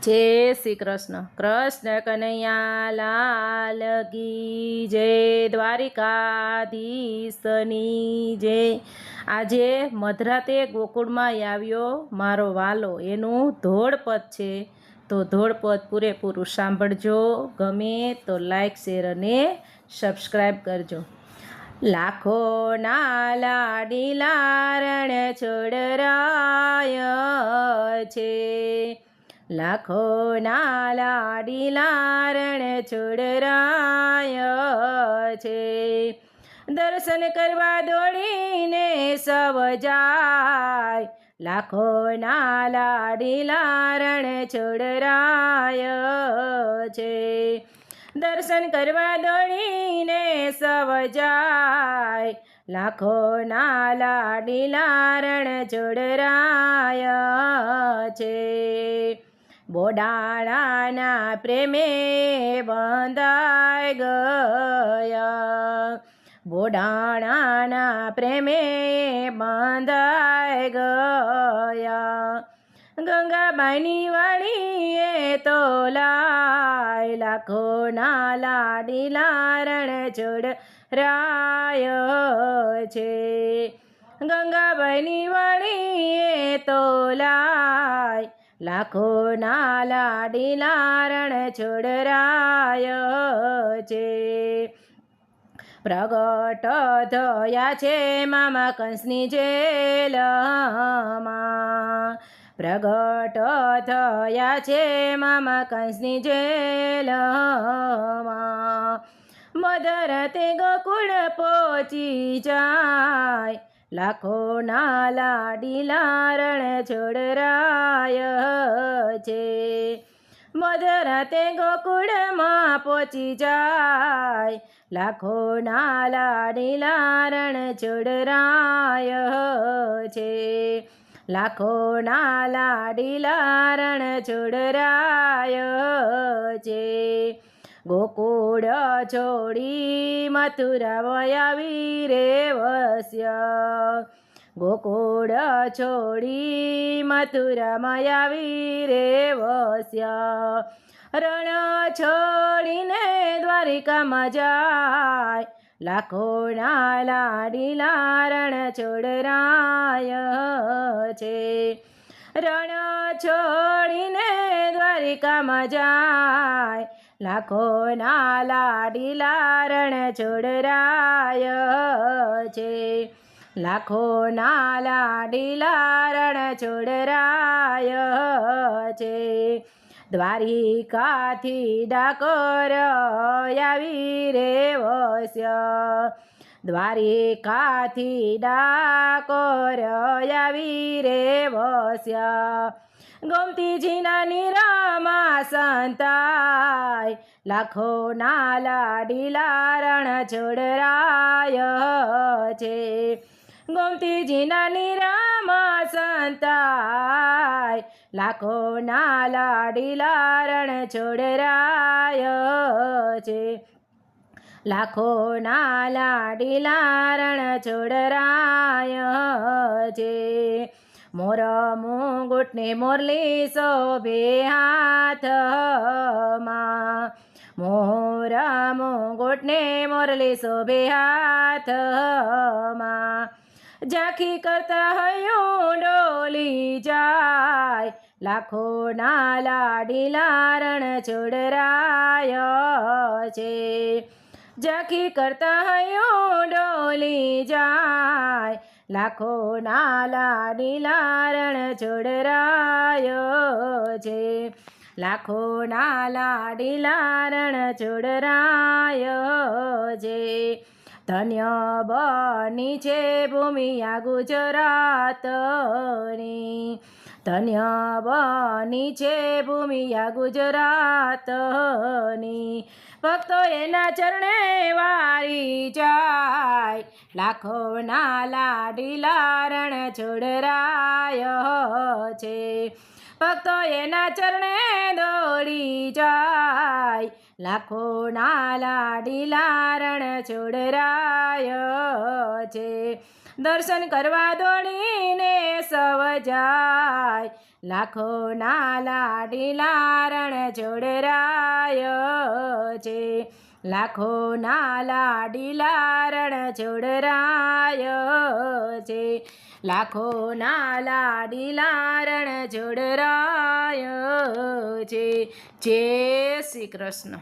जय श्री कृष्ण। कृष्ण कन्हैया लाल की जय। द्वारिकाधीशनी जय। આજે મધરાતે ગોકુળમાં આવ્યો મારો વાલો એનું ધોળપદ છે, તો ધોળપદ પૂરેપૂરું સાંભળજો. ગમે તો લાઈક શેર અને સબસ્ક્રાઈબ કરજો. લાખો ના લાડીલા રણ છોડરાય છે, લાખો ના લાડીલા રણ છોડરાય છે. દર્શન કરવા દોડીને સવ જાય, લાખો ના લાડીલા રણ છોડરાય છે. દર્શન કરવા દોડીને સવ જાય, લાખો ના લાડીલા રણ છોડરાય છે. બોડાણાના પ્રેમે બંધાઈ ગયા, બોડાણાના પ્રેમે બંધાઈ ગયા. ગંગાબાઈની વાડીએ તો લાય, લાખો ના લાડીલા રણ છોડરાય છે. ગંગાબાઈની વાડીએ તો લાય, લાખો ના લાડીલા રણ છોડરાય છે. પ્રગટ થયા છે મામા કંસની જેલમાં, પ્રગટ થયા છે મામા કંસની જેલમાં. મધરાતે ગોકુળ પહોંચી જાય, લાખો ના લાડીલા રણ છોડરાય છે. મધરાતે ગોકુળમાં પહોંચી જાય, લાખો ના લાડીલા રણ છોડરાય છે. લાખો ના લાડીલા રણ છોડરાય છે. ગોકુળ છોડી મથુરા આવી રે વસ્યા, ગોકુળ છોડી મથુરામાં આવી રે વસ્યા. રણ છોડીને દ્વારિકામાં જાય, લાખો ના લાડીલા રણ છોડરાય છે. રણ છોડીને દ્વારિકામાં જાય, લાખો ના લાડીલા રણ છોડરાય છે. લાખો ના લાડીલા રણ છોડરાય છે. દ્વારિકાથી ડાકોર આવી રે વસ્યા, દ્વારિકાથી ડાકોર આવી રે વસ્યા. ગોમતીજીના નીરામાં સંતાય, લાખો ના લાડીલા રણ છોડરાય છે. ગોમતીજીના નીરામાં સંતાય, લાખો ના લાડીલા રણ છોડરાય છે. લાખો ના લાડીલા રણ છોડરાય છે. મોર મુગુટને મોરલી શોભે હાથમાં, મોર મુગુટને મોરલી શોભે હાથમાં. ઝાંખી કરતા હૈયું ડોલી જાય, લાખો ના લાડીલા રણ છોડરાય છે. ઝાંખી કરતા હૈયું ડોલી જાય, લાખો ના લાડીલા રણ છોડરાય છે. લાખો ના લાડીલા રણ છોડરાય છે. ધન્ય બની છે ભૂમિ આ ગુજરાતની, ધન્ય બની છે ભૂમિ આ ગુજરાતની. ભક્તો એના ચરણે વારી જાય, લાખો ના લાડીલા રણ છોડરાય છે. ભક્તો એના ચરણે દોડી જાય, લાખો ના લાડીલા રણ છોડરાય છે. દર્શન કરવા દોડીને સવ જાય, લાખોના લાડીલા રણ જોડરાય છે, લાખોના લાડીલા રણ જોડરાય છે, લાખોના લાડીલા રણ જોડરાય છે. જય શ્રી કૃષ્ણ.